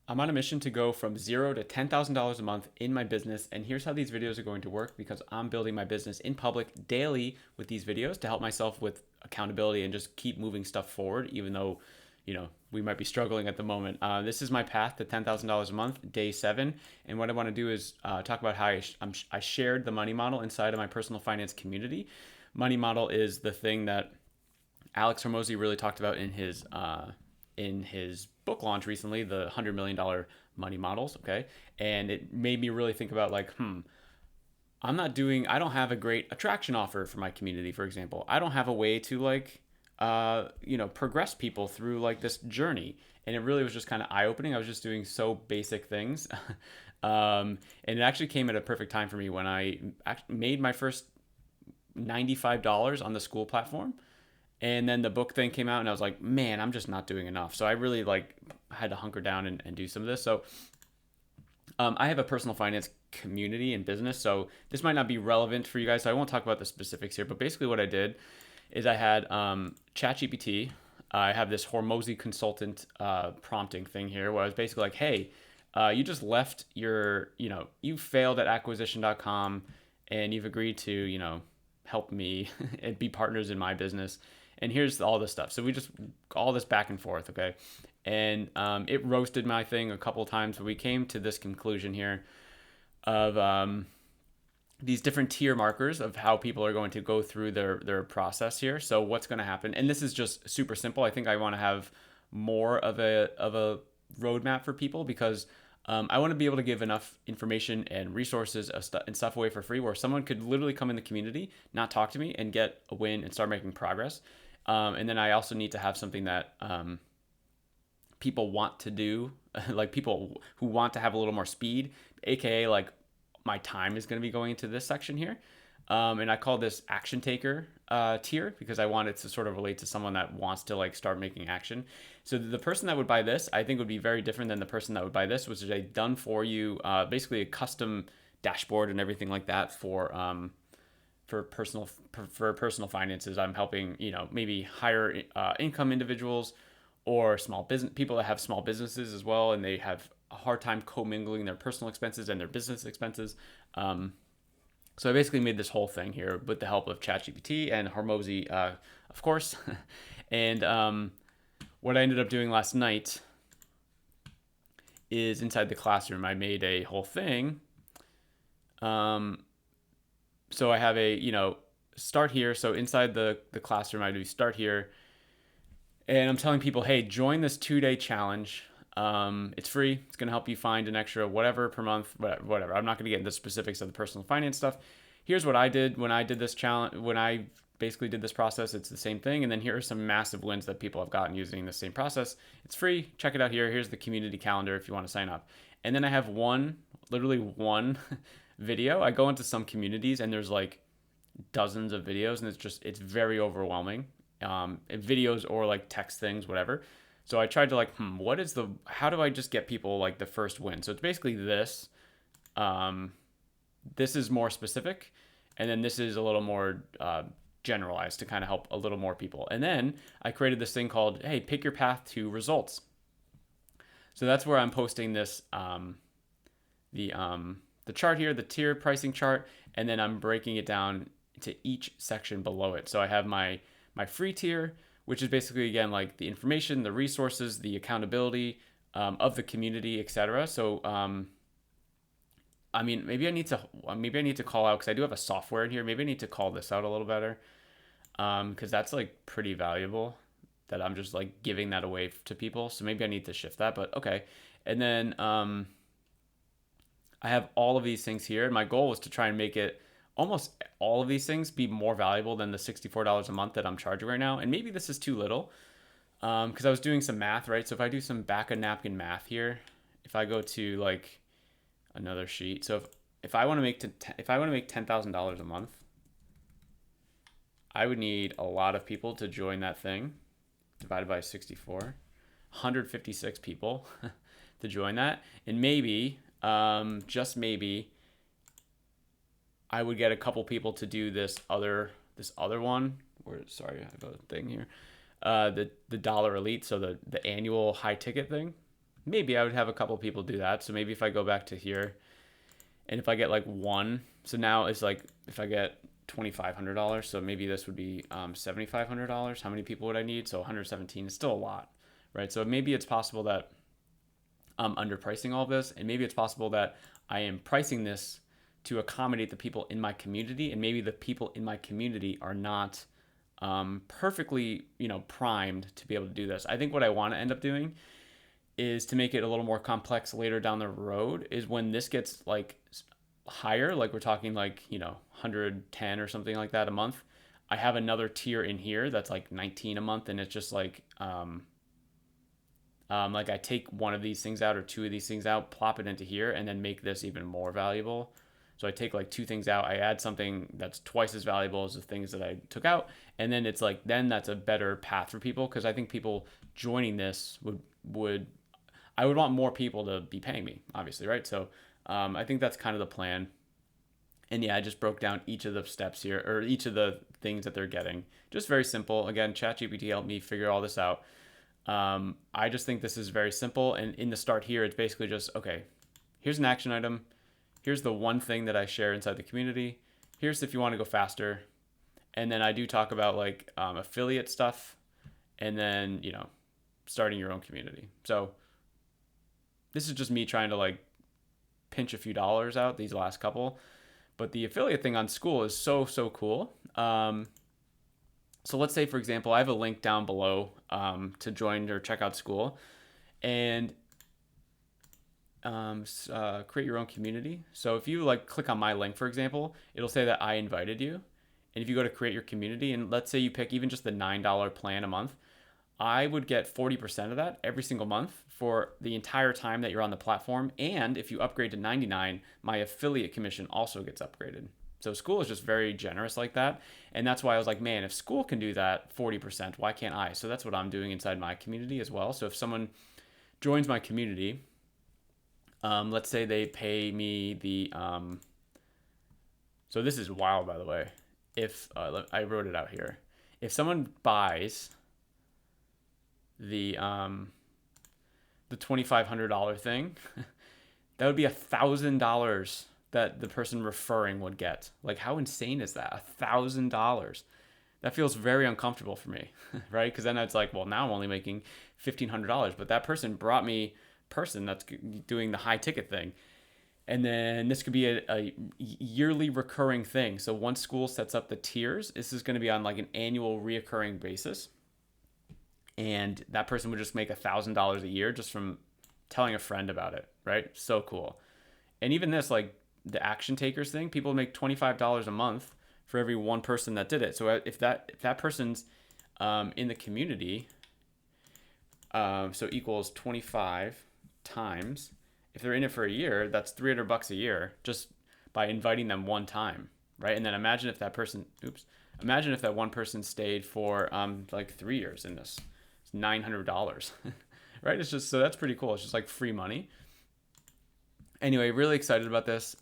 I'm on a mission to go from zero to $10,000 a month in my business. And here's how these videos are going to work because I'm building my business in public daily with these videos to help myself with accountability and just keep moving stuff forward, even though, we might be struggling at the moment. This is my path to $10,000 a month, day 7. And what I want to do is talk about how I shared the money model inside of my personal finance community. Money model is the thing that Alex Hormozy really talked about in his book launch recently, the $100 million money models. Okay, and it made me really think about like, I don't have a great attraction offer for my community. For example, I don't have a way to like, progress people through like this journey. And it really was just kind of eye opening. I was just doing so basic things. And it actually came at a perfect time for me when I made my first $95 on the school platform, and then the book thing came out and I was like, man, I'm just not doing enough. So I really like had to hunker down and do some of this. So I have a personal finance community and business, so this might not be relevant for you guys, so I won't talk about the specifics here. But basically what I did is I had ChatGPT. I have this Hormozy consultant prompting thing here where I was basically like, hey, you just left you failed at acquisition.com and you've agreed to, help me and be partners in my business. And here's all this stuff. So we just, all this back and forth, okay? And it roasted my thing a couple of times, but we came to this conclusion here of these different tier markers of how people are going to go through their process here. So what's going to happen, and this is just super simple. I think I want to have more of a roadmap for people because I want to be able to give enough information and resources and stuff away for free where someone could literally come in the community, not talk to me, and get a win and start making progress. And then I also need to have something that people want to do, like people who want to have a little more speed, aka like my time is going to be going into this section here. And I call this action taker tier because I want it to sort of relate to someone that wants to like start making action. So the person that would buy this, I think, would be very different than the person that would buy this, which is a done for you, basically a custom dashboard and everything like that for personal finances. I'm helping maybe higher income individuals or small business people that have small businesses as well, and they have a hard time commingling their personal expenses and their business expenses. So I basically made this whole thing here with the help of ChatGPT and Hormozy, of course. And what I ended up doing last night is inside the classroom, I made a whole thing. So I have start here. So inside the classroom, I do start here. And I'm telling people, hey, join this 2-day challenge. It's free. It's going to help you find an extra whatever per month, whatever. I'm not going to get into the specifics of the personal finance stuff. Here's what I did when I did this challenge, when I basically did this process. It's the same thing. And then here are some massive wins that people have gotten using the same process. It's free. Check it out here. Here's the community calendar if you want to sign up. And then I have literally one video. I go into some communities and there's like dozens of videos and it's very overwhelming. Videos or like text things, whatever. So I tried to like, how do I just get people like the first win? So it's basically this. This is more specific, and then this is a little more generalized to kind of help a little more people. And then I created this thing called, hey, pick your path to results. So that's where I'm posting this, the chart here, the tier pricing chart, and then I'm breaking it down to each section below it. So I have my free tier, which is basically, again, like the information, the resources, the accountability of the community, etc. So, I mean, maybe I need to call out, because I do have a software in here. Maybe I need to call this out a little better, because that's like pretty valuable that I'm just like giving that away to people. So maybe I need to shift that, but okay. And then I have all of these things here. And my goal was to try and make it almost all of these things be more valuable than the $64 a month that I'm charging right now. And maybe this is too little, because I was doing some math, right? So if I do some back of napkin math here, if I go to like another sheet, so if I want to make $10,000 a month, I would need a lot of people to join that thing, divided by 64, 156 people to join that, and maybe, just maybe, I would get a couple people to do this other one. Sorry, I have a thing here. The Dollar Elite, so the annual high ticket thing. maybe I would have a couple people do that. So maybe if I go back to here and if I get like one, so now it's like if I get $2,500, so maybe this would be $7,500. How many people would I need? So 117 is still a lot, right? So maybe it's possible that I'm underpricing all of this, and maybe it's possible that I am pricing this to accommodate the people in my community, and maybe the people in my community are not perfectly, primed to be able to do this. I think what I want to end up doing is to make it a little more complex later down the road is when this gets like higher, like we're talking like, 110 or something like that a month. I have another tier in here that's like 19 a month, and it's just like I take one of these things out or two of these things out, plop it into here, and then make this even more valuable. So I take like two things out, I add something that's twice as valuable as the things that I took out, and then it's like then that's a better path for people because I think people joining this would I would want more people to be paying me, obviously, right? So I think that's kind of the plan. And yeah, I just broke down each of the steps here or each of the things that they're getting. Just very simple. Again, ChatGPT helped me figure all this out. I just think this is very simple. And in the start here, it's basically just, okay, here's an action item. Here's the one thing that I share inside the community. Here's if you want to go faster. And then I do talk about like affiliate stuff and then, starting your own community. So this is just me trying to like pinch a few dollars out these last couple. But the affiliate thing on Skool is so, so cool. So let's say, for example, I have a link down below to join or check out Skool and create your own community. So if you like click on my link, for example, it'll say that I invited you. And if you go to create your community and let's say you pick even just the $9 plan a month, I would get 40% of that every single month for the entire time that you're on the platform. And if you upgrade to 99, my affiliate commission also gets upgraded. So Skool is just very generous like that. And that's why I was like, man, if Skool can do that 40%, why can't I? So that's what I'm doing inside my community as well. So if someone joins my community, let's say they pay me the, so this is wild, by the way. If I wrote it out here, if someone buys the $2,500 thing, that would be $1,000 that the person referring would get. Like, how insane is that? $1,000. That feels very uncomfortable for me, right? Because then it's like, well, now I'm only making $1,500, but that person brought me person that's doing the high ticket thing. And then this could be a yearly recurring thing. So once Skool sets up the tiers, this is going to be on like an annual reoccurring basis. And that person would just make $1,000 a year just from telling a friend about it, right? So cool. And even this, like the action takers thing, people make $25 a month for every one person that did it. So if that person's in the community, so equals 25 times, if they're in it for a year, that's $300 a year just by inviting them one time, right? And then imagine if that person, imagine if that one person stayed for like 3 years in this. It's $900, right? It's just, so that's pretty cool. It's just like free money. Anyway, really excited about this.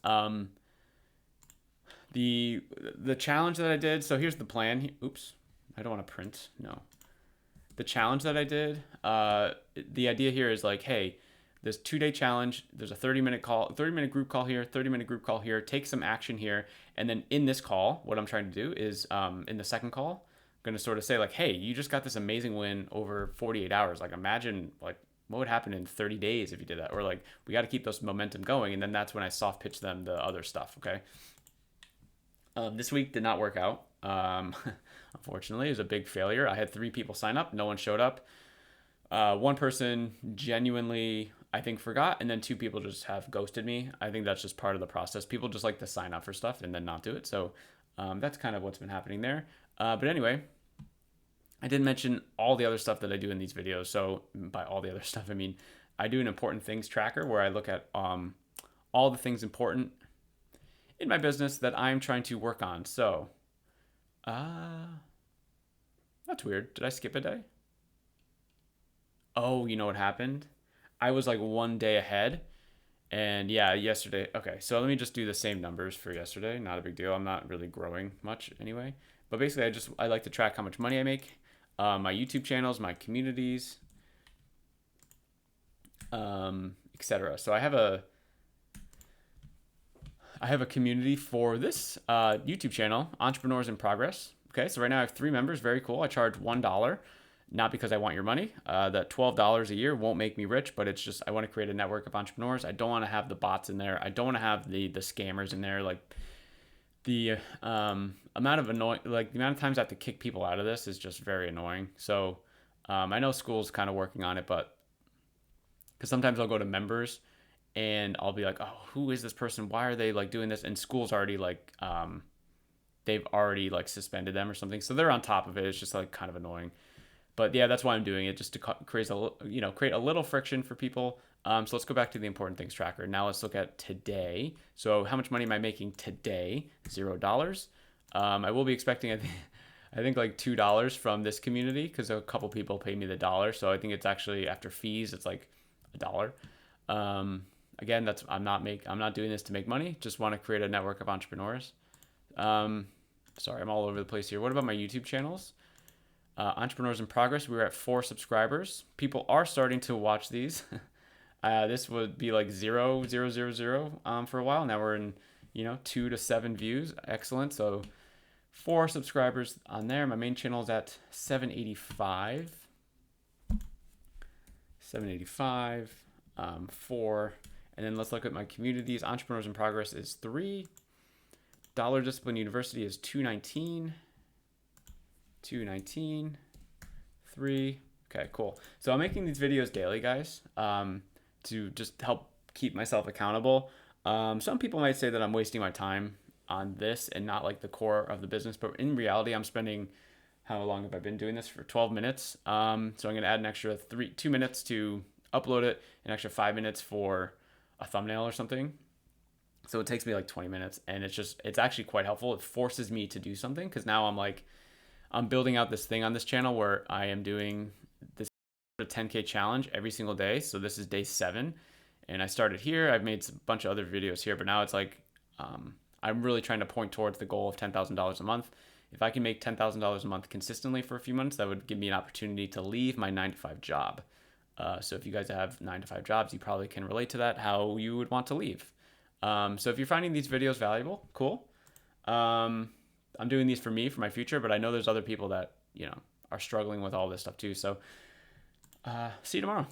The challenge that I did, so here's the plan. Oops, I don't want to print, no. The challenge that I did, the idea here is like, hey, this 2-day challenge, there's a 30-minute call, 30-minute group call here, 30-minute group call here, take some action here. And then in this call, what I'm trying to do is in the second call, I'm going to sort of say like, hey, you just got this amazing win over 48 hours. Like imagine like what would happen in 30 days if you did that? Or like, we got to keep this momentum going. And then that's when I soft pitch them the other stuff. Okay. This week did not work out. Unfortunately, it was a big failure. I had 3 people sign up. No one showed up. One person genuinely, I think, forgot, and then 2 people just have ghosted me. I think that's just part of the process. People just like to sign up for stuff and then not do it. So that's kind of what's been happening there. But anyway, I didn't mention all the other stuff that I do in these videos. So by all the other stuff, I mean, I do an important things tracker where I look at all the things important in my business that I'm trying to work on. So that's weird. Did I skip a day? Oh, you know what happened? I was like 1 day ahead. And yeah, yesterday. Okay, so let me just do the same numbers for yesterday. Not a big deal. I'm not really growing much anyway. But basically, I like to track how much money I make, my YouTube channels, my communities. etc. So I have a community for this YouTube channel, Entrepreneurs in Progress. Okay, so right now I have 3 members. Very cool. I charge $1, not because I want your money. That $12 a year won't make me rich, but it's just I want to create a network of entrepreneurs. I don't want to have the bots in there. I don't want to have the scammers in there. Like the amount of the amount of times I have to kick people out of this is just very annoying. So I know school's kind of working on it, but because sometimes I'll go to members and I'll be like, oh, who is this person? Why are they like doing this? And school's already like they've already like suspended them or something, so they're on top of it. It's just like kind of annoying. But yeah, that's why I'm doing it, just to create a little friction for people. So let's go back to the important things tracker. Now let's look at today. So how much money am I making today? $0. I will be expecting I think like $2 from this community because a couple people paid me the dollar. So I think it's actually after fees, it's like $1. Again, I'm not doing this to make money. Just want to create a network of entrepreneurs. Sorry, I'm all over the place here. What about my YouTube channels? Entrepreneurs in Progress, we were at 4 subscribers. People are starting to watch these. This would be like 0, 0, 0, 0 for a while. Now we're in 2 to 7 views. Excellent. So 4 subscribers on there. My main channel is at 785. 785. 4. And then let's look at my communities. Entrepreneurs in Progress is 3. Dollar Discipline University is 219. 219, 3. Okay, cool. So I'm making these videos daily, guys, to just help keep myself accountable. Some people might say that I'm wasting my time on this and not like the core of the business, but in reality, I'm spending, how long have I been doing this for? 12 minutes. So I'm going to add an extra 2 minutes to upload it, an extra 5 minutes for a thumbnail or something. So it takes me like 20 minutes, and it's actually quite helpful. It forces me to do something because now I'm building out this thing on this channel where I am doing this 10K challenge every single day. So this is day 7, and I started here. I've made a bunch of other videos here, but now it's like I'm really trying to point towards the goal of $10,000 a month. If I can make $10,000 a month consistently for a few months, that would give me an opportunity to leave my 9-to-5 job. So if you guys have 9-to-5 jobs, you probably can relate to that, how you would want to leave. So if you're finding these videos valuable, cool. I'm doing these for me, for my future, but I know there's other people that, are struggling with all this stuff too. So see you tomorrow.